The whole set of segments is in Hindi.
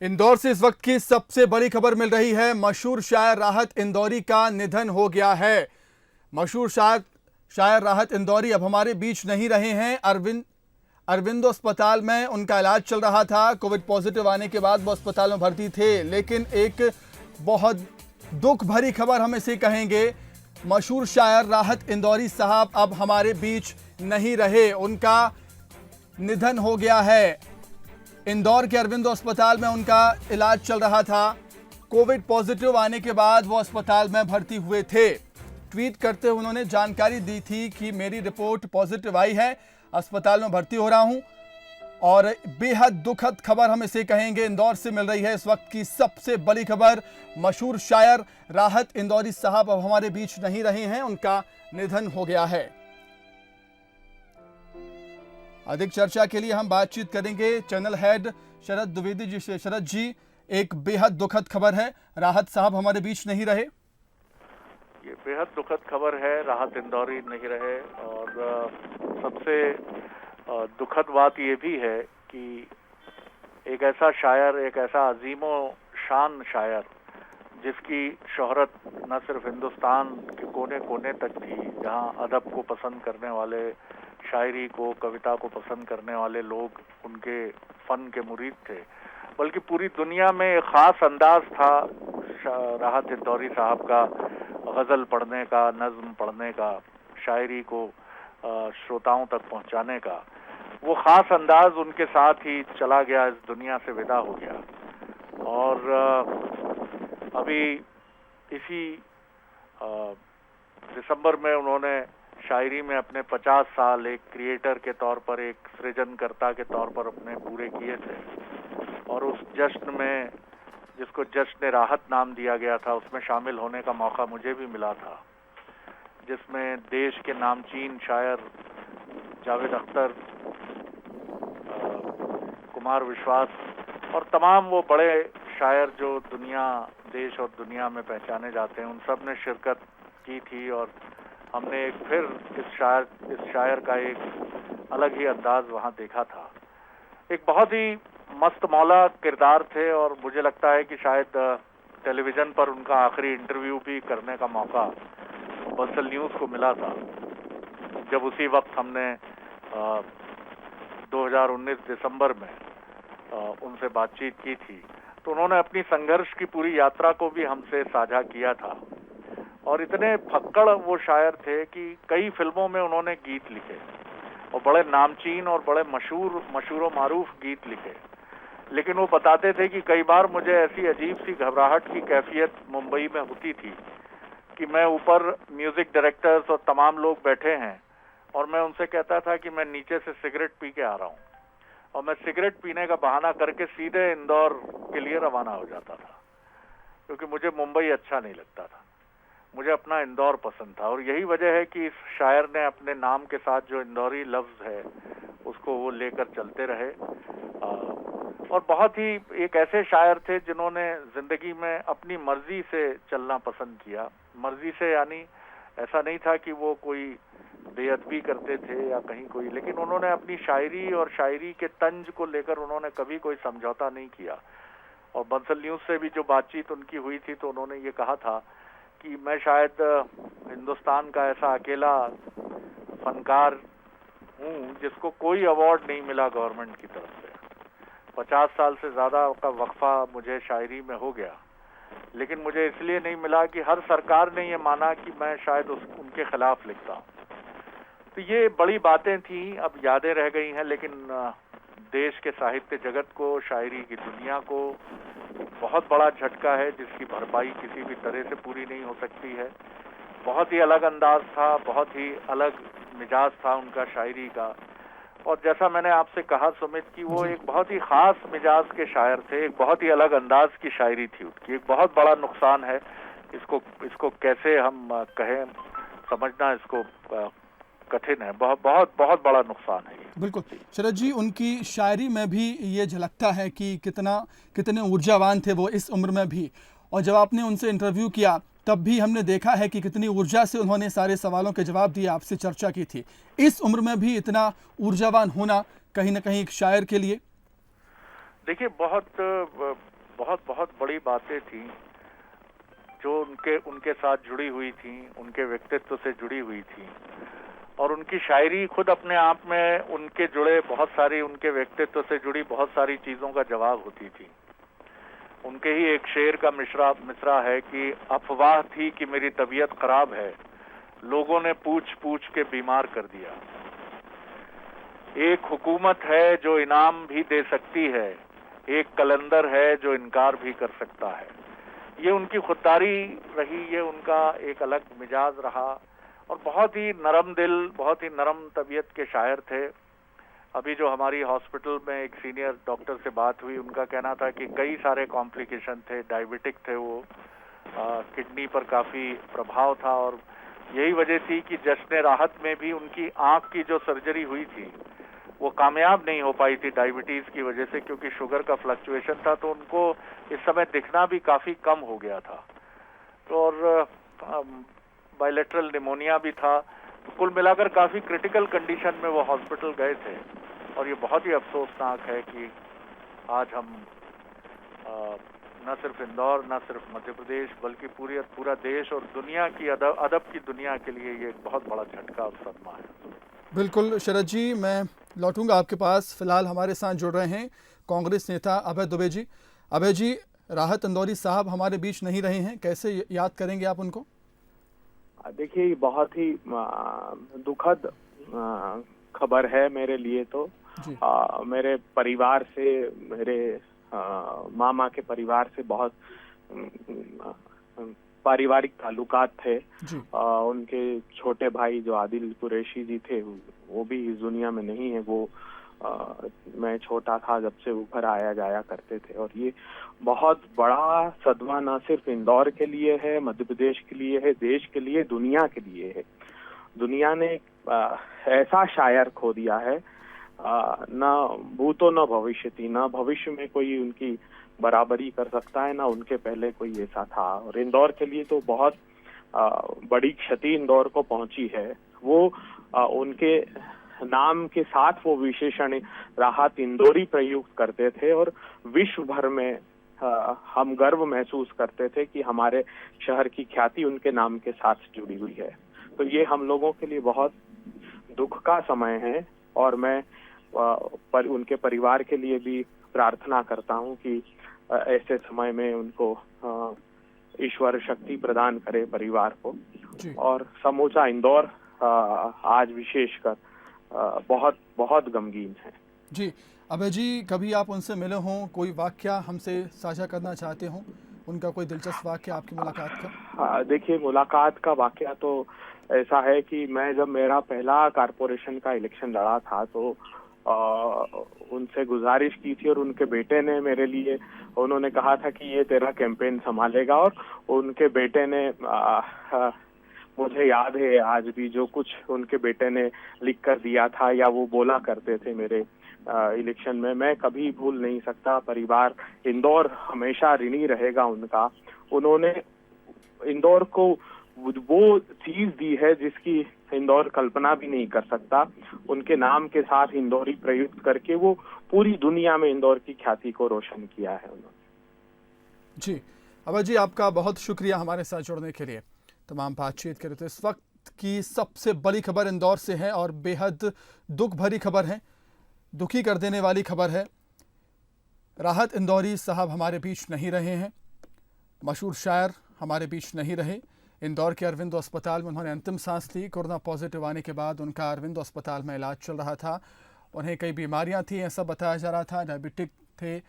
इंदौर से इस वक्त की सबसे बड़ी खबर मिल रही है। मशहूर शायर राहत इंदौरी का निधन हो गया है। मशहूर शायर राहत इंदौरी अब हमारे बीच नहीं रहे हैं। अरविंदो अस्पताल में उनका इलाज चल रहा था। कोविड पॉजिटिव आने के बाद वो अस्पताल में भर्ती थे, लेकिन एक बहुत दुख भरी खबर हम इसे कहेंगे। मशहूर शायर राहत इंदौरी साहब अब हमारे बीच नहीं रहे, उनका निधन हो गया है। इंदौर के अरविंदो अस्पताल में उनका इलाज चल रहा था। कोविड पॉजिटिव आने के बाद वो अस्पताल में भर्ती हुए थे। ट्वीट करते हुए उन्होंने जानकारी दी थी कि मेरी रिपोर्ट पॉजिटिव आई है, अस्पताल में भर्ती हो रहा हूं। और बेहद दुखद खबर हम इसे कहेंगे, इंदौर से मिल रही है इस वक्त की सबसे बड़ी खबर। मशहूर शायर राहत इंदौरी साहब अब हमारे बीच नहीं रहे हैं, उनका निधन हो गया है। अधिक चर्चा के लिए हम बातचीत करेंगे चैनल हेड शरद द्विवेदी जी से। शरद जी, एक बेहद दुखद खबर है, राहत साहब हमारे बीच नहीं रहे। ये बेहद दुखद खबर है, राहत इंदौरी नहीं रहे। और सबसे दुखद बात ये भी है कि एक ऐसा शायर, एक ऐसा अजीमो शान शायर जिसकी शोहरत न सिर्फ हिंदुस्तान के कोने कोने तक थी, जहाँ अदब को पसंद करने वाले, शायरी को, कविता को पसंद करने वाले लोग उनके फन के मुरीद थे, बल्कि पूरी दुनिया में एक खास अंदाज था राहत इंदौरी साहब का गज़ल पढ़ने का, नज़्म पढ़ने का, शायरी को श्रोताओं तक पहुंचाने का। वो खास अंदाज उनके साथ ही चला गया, इस दुनिया से विदा हो गया। और अभी इसी दिसंबर में उन्होंने शायरी में अपने 50 साल एक क्रिएटर के तौर पर, एक सृजनकर्ता के तौर पर अपने पूरे किए थे। और उस जश्न में, जिसको जश्न राहत नाम दिया गया था, उसमें शामिल होने का मौका मुझे भी मिला था, जिसमें देश के नामचीन शायर जावेद अख्तर, कुमार विश्वास और तमाम वो बड़े शायर जो देश और दुनिया में पहचाने जाते हैं, उन सब ने शिरकत की थी। और हमने एक फिर इस शायर का एक अलग ही अंदाज वहाँ देखा था। एक बहुत ही मस्त मौला किरदार थे और मुझे लगता है कि शायद टेलीविजन पर उनका आखिरी इंटरव्यू भी करने का मौका बंसल न्यूज़ को मिला था, जब उसी वक्त हमने 2019 दिसंबर में उनसे बातचीत की थी। तो उन्होंने अपनी संघर्ष की पूरी यात्रा को भी हमसे साझा किया था। और इतने फक्कड़ वो शायर थे कि कई फिल्मों में उन्होंने गीत लिखे और बड़े नामचीन और बड़े मशहूर मारूफ गीत लिखे। लेकिन वो बताते थे कि कई बार मुझे ऐसी अजीब सी घबराहट की कैफियत मुंबई में होती थी कि मैं ऊपर म्यूजिक डायरेक्टर्स और तमाम लोग बैठे हैं और मैं उनसे कहता था कि मैं नीचे से सिगरेट पी के आ रहा हूँ, और मैं सिगरेट पीने का बहाना करके सीधे इंदौर के लिए रवाना हो जाता था, क्योंकि मुझे मुंबई अच्छा नहीं लगता था, मुझे अपना इंदौर पसंद था। और यही वजह है कि इस शायर ने अपने नाम के साथ जो इंदौरी लफ्ज़ है उसको वो लेकर चलते रहे। और बहुत ही एक ऐसे शायर थे जिन्होंने ज़िंदगी में अपनी मर्जी से चलना पसंद किया। मर्जी से यानी ऐसा नहीं था कि वो कोई बेअदबी करते थे या कहीं कोई, लेकिन उन्होंने अपनी शायरी और शायरी के तंज को लेकर उन्होंने कभी कोई समझौता नहीं किया। और बंसल न्यूज़ से भी जो बातचीत उनकी हुई थी तो उन्होंने ये कहा था कि मैं शायद हिंदुस्तान का ऐसा अकेला फनकार हूँ जिसको कोई अवार्ड नहीं मिला गवर्नमेंट की तरफ से। 50 साल से ज़्यादा का वक्फा मुझे शायरी में हो गया, लेकिन मुझे इसलिए नहीं मिला कि हर सरकार ने ये माना कि मैं शायद उनके खिलाफ लिखता हूँ। तो ये बड़ी बातें थी, अब यादें रह गई हैं, लेकिन देश के साहित्य जगत को, शायरी की दुनिया को बहुत बड़ा झटका है, जिसकी भरपाई किसी भी तरह से पूरी नहीं हो सकती है। बहुत ही अलग अंदाज था, बहुत ही अलग मिजाज था उनका शायरी का। और जैसा मैंने आपसे कहा सुमित, कि वो एक बहुत ही खास मिजाज के शायर थे, एक बहुत ही अलग अंदाज की शायरी थी उनकी। एक बहुत बड़ा नुकसान है, इसको कैसे हम कहें, समझना इसको कठिन है। बहुत बड़ा नुकसान है। बिल्कुल शरद जी, उनकी शायरी में भी ये झलकता है कि कितने ऊर्जावान थे वो इस उम्र में भी। और जब आपने उनसे इंटरव्यू किया तब भी हमने देखा है कि कितनी ऊर्जा से उन्होंने सारे सवालों के जवाब दिए, आपसे चर्चा की थी। इस उम्र में भी इतना ऊर्जावान होना कहीं ना कहीं एक शायर के लिए देखिए बहुत बहुत बहुत बड़ी बातें थी जो उनके साथ जुड़ी हुई थी, उनके व्यक्तित्व से जुड़ी हुई थी। और उनकी शायरी खुद अपने आप में उनके जुड़े बहुत सारी, उनके व्यक्तित्व से जुड़ी बहुत सारी चीजों का जवाब होती थी। उनके ही एक शेर का मिसरा है कि अफवाह थी कि मेरी तबीयत खराब है, लोगों ने पूछ पूछ के बीमार कर दिया। एक हुकूमत है जो इनाम भी दे सकती है, एक कलंदर है जो इनकार भी कर सकता है। ये उनकी खुददारी रही, ये उनका एक अलग मिजाज रहा और बहुत ही नरम दिल, बहुत ही नरम तबीयत के शायर थे। अभी जो हमारी हॉस्पिटल में एक सीनियर डॉक्टर से बात हुई, उनका कहना था कि कई सारे कॉम्प्लिकेशन थे, डायबिटिक थे वो, किडनी पर काफी प्रभाव था और यही वजह थी कि जश्न राहत में भी उनकी आंख की जो सर्जरी हुई थी वो कामयाब नहीं हो पाई थी डायबिटीज की वजह से, क्योंकि शुगर का फ्लक्चुएशन था, तो उनको इस समय दिखना भी काफी कम हो गया था। तो और बायलेटरल निमोनिया भी था। तो कुल मिलाकर काफी क्रिटिकल कंडीशन में वो हॉस्पिटल गए थे और ये बहुत ही अफसोसनाक है कि आज हम न सिर्फ इंदौर, न सिर्फ मध्य प्रदेश, बल्कि पूरा देश और दुनिया की अदब की दुनिया के लिए ये एक बहुत बड़ा झटका और सदमा है। बिल्कुल शरद जी, मैं लौटूंगा आपके पास। फिलहाल हमारे साथ जुड़ रहे हैं कांग्रेस नेता अभय दुबे जी। अभय जी, राहत इंदौरी साहब हमारे बीच नहीं रहे हैं, कैसे याद करेंगे आप उनको? देखिए, ये बहुत ही दुखद खबर है मेरे लिए तो। मेरे परिवार से, मेरे मामा के परिवार से बहुत पारिवारिक ताल्लुकात थे। उनके छोटे भाई जो आदिल कुरैशी जी थे वो भी इस दुनिया में नहीं है। वो मैं छोटा था जब से वो घर आया जाया करते थे और ये बहुत बड़ा सदमा न सिर्फ इंदौर के लिए है, मध्य प्रदेश के लिए है, देश के लिए, दुनिया के लिए है। दुनिया ने ऐसा शायर खो दिया है, न भूतो न भविष्यति, न भविष्य में कोई उनकी बराबरी कर सकता है, ना उनके पहले कोई ऐसा था। और इंदौर के लिए तो बहुत बड़ी क्षति इंदौर को पहुंची है। वो उनके नाम के साथ वो विशेषण राहत इंदौरी प्रयुक्त करते थे और विश्व भर में हम गर्व महसूस करते थे कि हमारे शहर की ख्याति उनके नाम के साथ जुड़ी हुई है। तो ये हम लोगों के लिए बहुत दुख का समय है और मैं उनके परिवार के लिए भी प्रार्थना करता हूं कि ऐसे समय में उनको ईश्वर शक्ति प्रदान करे परिवार को। और समूचा इंदौर आज विशेषकर बहुत बहुत गमगीन है। जी अभय जी, कभी आप उनसे मिले हों, कोई वाकया हमसे साझा करना चाहते हो, उनका कोई दिलचस्प वाकया आपकी मुलाकात का? देखिए, मुलाकात का वाकया तो ऐसा है कि मैं जब मेरा पहला कारपोरेशन का इलेक्शन लड़ा था तो उनसे गुजारिश की थी और उनके बेटे ने मेरे लिए, उन्होंने कहा था कि ये तेरा कैंपेन संभालेगा। और उनके बेटे ने मुझे याद है आज भी जो कुछ उनके बेटे ने लिख कर दिया था या वो बोला करते थे मेरे इलेक्शन में, मैं कभी भूल नहीं सकता। परिवार इंदौर हमेशा ऋणी रहेगा उनका। उन्होंने इंदौर को वो चीज दी है जिसकी इंदौर कल्पना भी नहीं कर सकता। उनके नाम के साथ इंदौरी प्रयुक्त करके वो पूरी दुनिया में इंदौर की ख्याति को रोशन किया है उन्होंने। जी अभय जी, आपका बहुत शुक्रिया हमारे साथ जुड़ने के लिए, तमाम बातचीत के लिए। तो इस वक्त की सबसे बड़ी खबर इंदौर से है और बेहद दुख भरी खबर है, दुखी कर देने वाली खबर है। राहत इंदौरी साहब हमारे बीच नहीं रहे हैं, मशहूर शायर हमारे बीच नहीं रहे। इंदौर के अरविंदो अस्पताल में उन्होंने अंतिम सांस ली। कोरोना पॉजिटिव आने के बाद उनका अरविंदो अस्पताल में इलाज चल रहा था। उन्हें कई बीमारियां थी, ऐसा बताया जा रहा था, डायबिटिक थे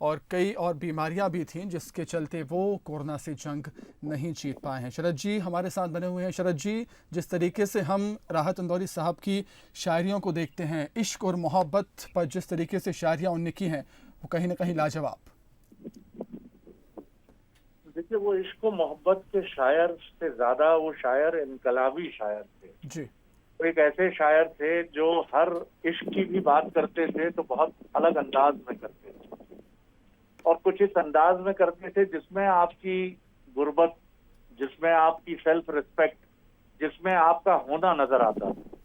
और कई और बीमारियां भी थीं जिसके चलते वो कोरोना से जंग नहीं जीत पाए हैं। शरद जी हमारे साथ बने हुए हैं। शरद जी, जिस तरीके से हम राहत इंदौरी साहब की शायरियों को देखते हैं, इश्क और मोहब्बत पर जिस तरीके से शायरियाँ उनने की हैं, वो कहीं ना कहीं लाजवाब। देखिए, वो इश्क और मोहब्बत के शायर से ज्यादा वो शायर इनकलाबी शायर थे जी। वो एक ऐसे शायर थे जो हर इश्क की भी बात करते थे तो बहुत अलग अंदाज में करते थे और कुछ इस अंदाज में करते थे जिसमें आपकी गुर्बत, जिसमें आपकी सेल्फ रिस्पेक्ट, जिसमें आपका होना नजर आता था।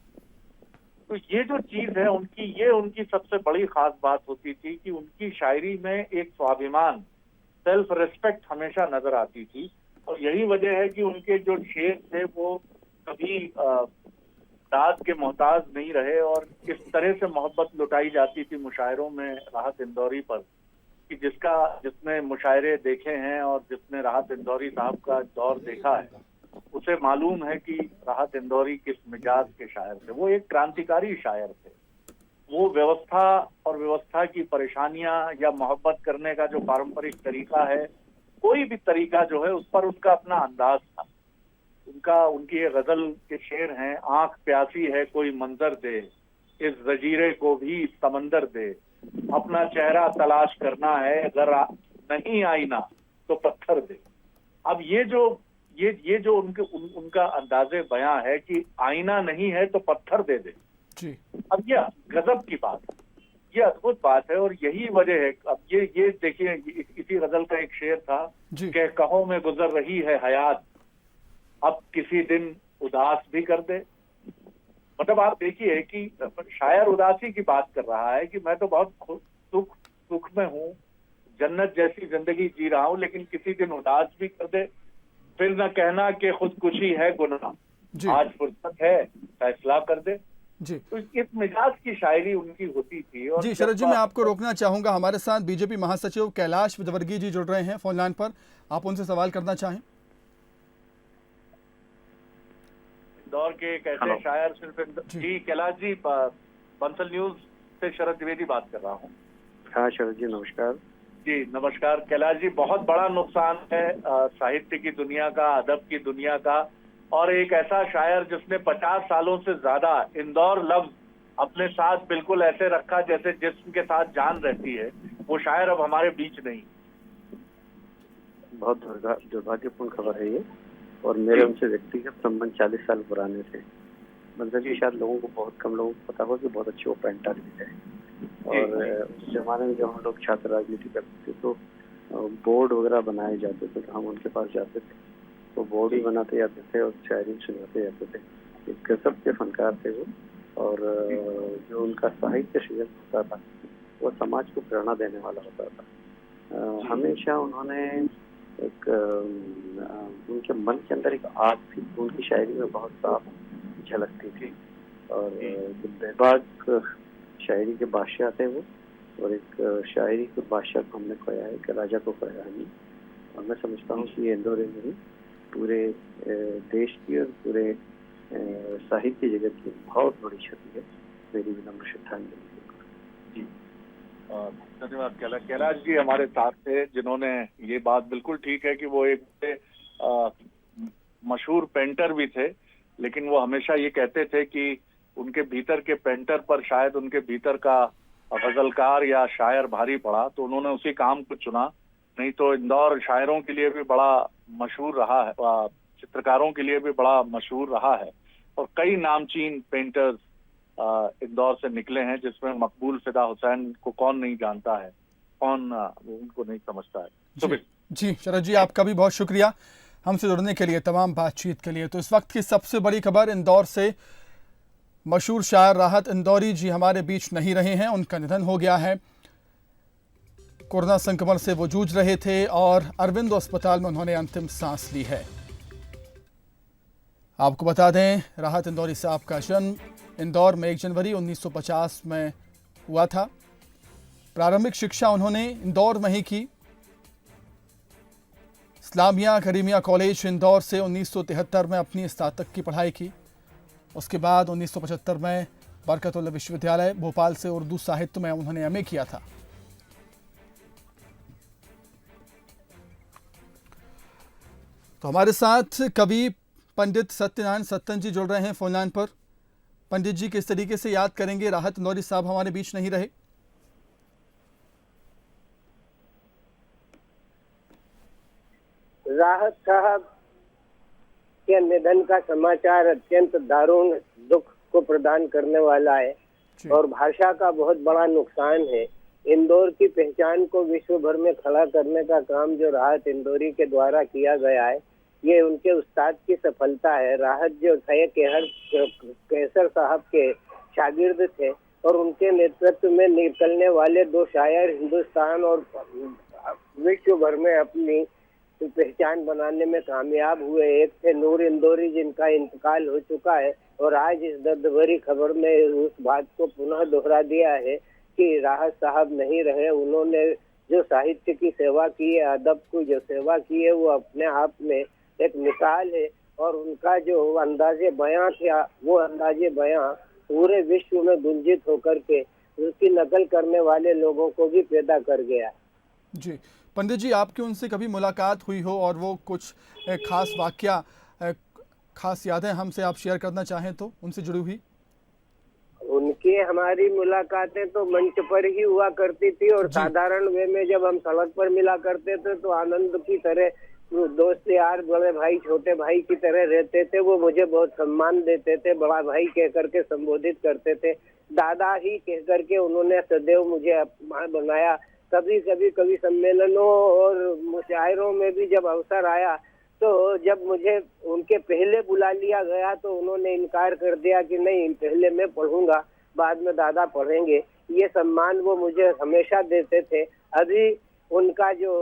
तो ये जो चीज है उनकी, ये उनकी सबसे बड़ी खास बात होती थी कि उनकी शायरी में एक स्वाभिमान, सेल्फ रिस्पेक्ट हमेशा नजर आती थी। और यही वजह है कि उनके जो शेर थे वो कभी दाद के मोहताज नहीं रहे। और इस तरह से मोहब्बत लुटाई जाती थी मुशायरों में राहत इंदौरी पर कि जिसने मुशायरे देखे हैं और जिसने राहत इंदौरी साहब का दौर देखा है उसे मालूम है कि राहत इंदौरी किस मिजाज के शायर थे। वो एक क्रांतिकारी शायर थे। वो व्यवस्था और व्यवस्था की परेशानियां या मोहब्बत करने का जो पारंपरिक तरीका है, कोई भी तरीका जो है उस पर उनका अपना अंदाज था। उनकी ये गजल के शेर हैं, आंख प्यासी है कोई मंजर दे, इस जजीरे को भी समंदर दे, अपना चेहरा तलाश करना है अगर नहीं आईना तो पत्थर दे। अब ये जो उनका अंदाजे बयां है कि आईना नहीं है तो पत्थर दे दे जी। अब ये गजब की बात है, ये अद्भुत बात है। और यही वजह है। अब ये देखिए, इसी गजल का एक शेर था कि कहो में गुजर रही है हयात, अब किसी दिन उदास भी कर दे। मतलब आप देखिए कि शायर उदासी की बात कर रहा है कि मैं तो बहुत सुख में हूँ, जन्नत जैसी जिंदगी जी रहा हूँ, लेकिन किसी दिन उदास भी कर दे। फिर न कहना कि खुदकुशी है गुनाह, आज फुर्सत है फैसला कर दे। जी। तो इस मिजाज की शायरी उनकी होती थी। और जी शरद जी, मैं आपको रोकना चाहूंगा। हमारे साथ बीजेपी महासचिव कैलाश विजयवर्गीय जी जुड़ रहे हैं फोन लाइन पर। आप उनसे सवाल करना चाहें? इंदौर के एक ऐसे शायर सिर्फ जी। कैलाश जी, बंसल न्यूज से शरद द्विवेदी बात कर रहा हूँ। हाँ शरद जी, नमस्कार। जी नमस्कार। कैलाश जी, बहुत बड़ा नुकसान है साहित्य की दुनिया का, अदब की दुनिया का। और एक ऐसा शायर जिसने 50 सालों से ज्यादा इंदौर लफ्ज अपने साथ बिल्कुल ऐसे रखा जैसे जिस्म के साथ जान रहती है, वो शायर अब हमारे बीच नहीं। बहुत दुर्भाग्यपूर्ण खबर है ये। और मेरे उनसे व्यक्तिगत संबंध 40 साल पुराने थे। मतलब कि शायद लोगों को, बहुत कम लोगों को पता हो कि बहुत अच्छे वो पेंटर भी थे। और उस जमाने में जब हम लोग छात्र राजनीति करते थे तो बोर्ड वगैरह बनाए जाते थे, तो हम उनके पास जाते थे, तो बोर्ड भी बनाते जाते थे और शायरी सुनाते जाते थे। एक गजब के फनकार थे वो। और जो उनका साहित्य सृजन होता था वो समाज को प्रेरणा देने वाला होता था। हमेशा उन्होंने एक उनके मन के अंदर एक आग थी, उनकी शायरी में बहुत साफ झलकती थी। और बेबाक शायरी के बादशाह थे वो। और एक शायरी के बादशाह को हमने खोया है, एक राजा को खोया है। और मैं समझता हूँ कि इंदौर नहीं, पूरे देश की और पूरे साहित्य जगत की बहुत बड़ी क्षति है। मेरी विनम्र श्रद्धांजलि। जी धन्यवाद। कैलाश जी हमारे साथ थे जिन्होंने ये बात बिल्कुल ठीक है कि वो एक मशहूर पेंटर भी थे, लेकिन वो हमेशा ये कहते थे कि उनके भीतर के पेंटर पर शायद उनके भीतर का गजलकार या शायर भारी पड़ा, तो उन्होंने उसी काम को चुना। नहीं तो इंदौर शायरों के लिए भी बड़ा मशहूर रहा है, चित्रकारों के लिए भी बड़ा मशहूर रहा है। और कई नामचीन पेंटर्स इंदौर से निकले हैं, जिसमें मकबूल फिदा हुसैन को कौन नहीं जानता है, कौन उनको नहीं समझता है। जी शरद जी, आपका भी बहुत शुक्रिया हमसे जुड़ने के लिए, तमाम बातचीत के लिए। तो इस वक्त की सबसे बड़ी खबर इंदौर से, मशहूर शायर राहत इंदौरी जी हमारे बीच नहीं रहे हैं, उनका निधन हो गया है। कोरोना संक्रमण से वो जूझ रहे थे और अरविंदो अस्पताल में उन्होंने अंतिम सांस ली है। आपको बता दें, राहत इंदौरी साहब का जन्म इंदौर में 1 जनवरी 1950 में हुआ था। प्रारंभिक शिक्षा उन्होंने इंदौर में ही की। इस्लामिया करीमिया कॉलेज इंदौर से 1973 में अपनी स्नातक की पढ़ाई की। उसके बाद 1975 में बरकतुल्लाह विश्वविद्यालय भोपाल से उर्दू साहित्य में उन्होंने एमए किया था। तो हमारे साथ कवि पंडित सत्यनारायण सत्तन जी जुड़ रहे हैं फोन लाइन पर। पंडित जी, किस तरीके से याद करेंगे राहत इंदौरी साहब हमारे बीच नहीं रहे? राहत साहब के निधन का समाचार अत्यंत दारुण दुख को प्रदान करने वाला है और भाषा का बहुत बड़ा नुकसान है। इंदौर की पहचान को विश्व भर में खड़ा करने का काम जो राहत इंदौरी के द्वारा किया गया है, ये उनके उस्ताद की सफलता है। राहत जो थे कैसर साहब के शागिर्द थे और उनके नेतृत्व में निकलने वाले 2 शायर हिंदुस्तान और विश्व भर में अपनी पहचान बनाने में कामयाब हुए। एक थे नूर इंदौरी, जिनका इंतकाल हो चुका है, और आज इस दर्द भरी खबर में उस बात को पुनः दोहरा दिया है कि राहत साहब नहीं रहे। उन्होंने जो साहित्य की सेवा की है, अदब की जो सेवा की है, वो अपने आप में एक मिसाल है। और उनका जो अंदाजे बयां था, वो अंदाजे बयां पूरे विश्व में गुंजित होकर के उसकी नकल करने वाले लोगों को भी पैदा कर गया। जी पंडित जी, आपकी उनसे कभी मुलाकात हुई हो और वो कुछ खास वाकया, खास यादें हमसे आप शेयर करना चाहें तो उनसे जुड़ी हुई? उनकी हमारी मुलाकातें तो मंच पर ही हुआ करती थी, और साधारण वे में जब हम सड़क पर मिला करते थे तो आनंद की तरह दोस्त यार, बड़े भाई छोटे भाई की तरह रहते थे। वो मुझे बहुत सम्मान देते थे, बड़ा भाई कह करके संबोधित करते थे, दादा ही कह करके उन्होंने सदैव मुझे अपमान बनाया। कभी कभी कवि सम्मेलनों और मुशायरों में भी जब अवसर आया, तो जब मुझे उनके पहले बुला लिया गया तो उन्होंने इनकार कर दिया कि नहीं, पहले मैं पढ़ूंगा, बाद में दादा पढ़ेंगे। ये सम्मान वो मुझे हमेशा देते थे। अभी उनका जो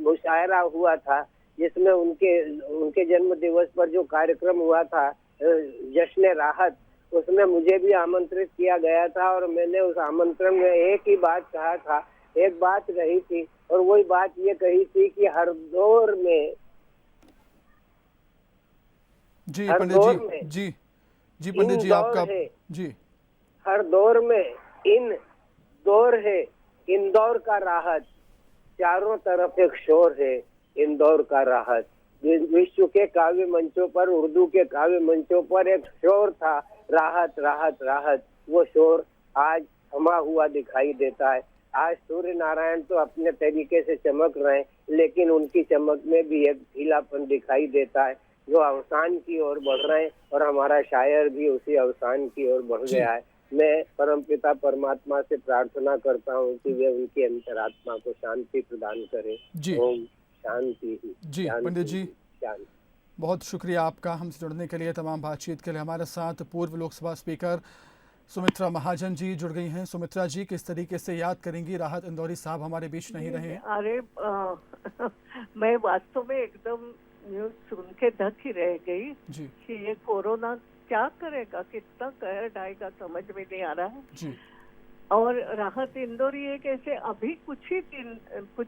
मुशायरा हुआ था, जिसमें उनके जन्म दिवस पर जो कार्यक्रम हुआ था, जश्न राहत, उसमें मुझे भी आमंत्रित किया गया था, और मैंने उस आमंत्रण में एक ही बात कहा था, एक बात कही थी, और वही बात ये कही थी कि हर दौर में जी पंडित जी, जी पंडित जी, आपका जी, हर दौर में इन दौर है इंदौर का राहत, चारों तरफ एक शोर है इंदौर का राहत। विश्व के काव्य मंचों पर, उर्दू के काव्य मंचों पर एक शोर था, राहत राहत राहत। वो शोर आज थमा हुआ दिखाई देता है। आज सूर्य नारायण तो अपने तरीके से चमक रहे हैं, लेकिन उनकी चमक में भी एक ढीलापन दिखाई देता है, जो अवसान की ओर बढ़ रहे हैं, और हमारा शायर भी उसी अवसान की ओर बढ़ गया है। मैं परमपिता परमात्मा से प्रार्थना करता हूँ कि वे उनकी अंतरात्मा को शांति प्रदान करे। ओम शांति। जी पंडित जी, बहुत शुक्रिया आपका हमसे जुड़ने के लिए, तमाम बातचीत के लिए। हमारे साथ पूर्व लोकसभा स्पीकर सुमित्रा महाजन जी जुड़ गई हैं। सुमित्रा जी, किस तरीके से याद करेंगी, राहत इंदौरी साहब हमारे बीच नहीं रहे हैं? अरे मैं वास्तव में एकदम न्यूज सुन के धक ही रह गई जी कि ये कोरोना क्या करेगा, कितना कहर ढाएगा, समझ में नहीं आ रहा है जी। और राहत इंदौरी एक ऐसे अभी कुछ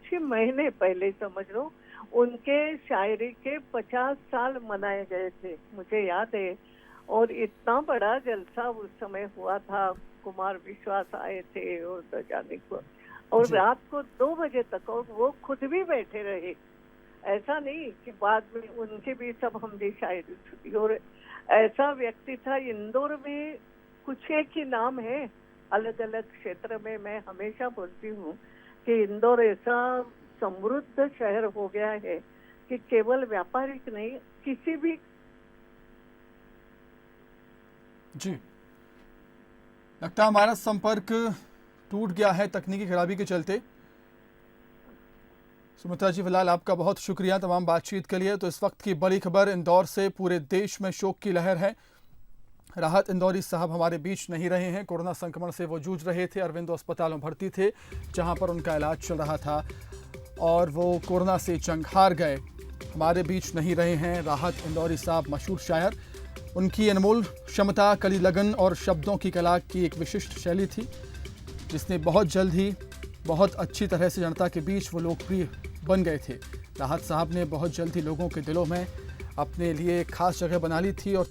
ही महीने पहले समझ लो, उनके शायरी के 50 साल मनाए गए थे, मुझे याद है। और इतना बड़ा जलसा उस समय हुआ था, कुमार विश्वास आए थे और न जाने को, और रात को 2 बजे तक, और वो खुद भी बैठे रहे। ऐसा नहीं कि बाद में उनके भी सब हमने शायरी सुनी। और ऐसा व्यक्ति था। इंदौर में कुछ एक ही नाम है अलग अलग क्षेत्र में। मैं हमेशा बोलती हूँ कि इंदौर ऐसा समृद्ध शहर हो गया है कि केवल व्यापारिक नहीं, किसी भी जी, लगता है हमारा संपर्क टूट गया है तकनीकी खराबी के चलते। सुमित्रा जी, फिलहाल आपका बहुत शुक्रिया तमाम बातचीत के लिए। तो इस वक्त की बड़ी खबर इंदौर से, पूरे देश में शोक की लहर है। राहत इंदौरी साहब हमारे बीच नहीं रहे हैं। कोरोना संक्रमण से वो जूझ रहे थे, अरविंदो अस्पताल में भर्ती थे, जहां पर उनका इलाज चल रहा था, और वो कोरोना से जंग हार गए। हमारे बीच नहीं रहे हैं राहत इंदौरी साहब, मशहूर शायर। उनकी अनमोल क्षमता, कली लगन और शब्दों की कला की एक विशिष्ट शैली थी, जिसने बहुत जल्द ही बहुत अच्छी तरह से जनता के बीच वो लोकप्रिय बन गए थे। राहत साहब ने बहुत जल्द ही लोगों के दिलों में अपने लिए एक खास जगह बना ली थी, और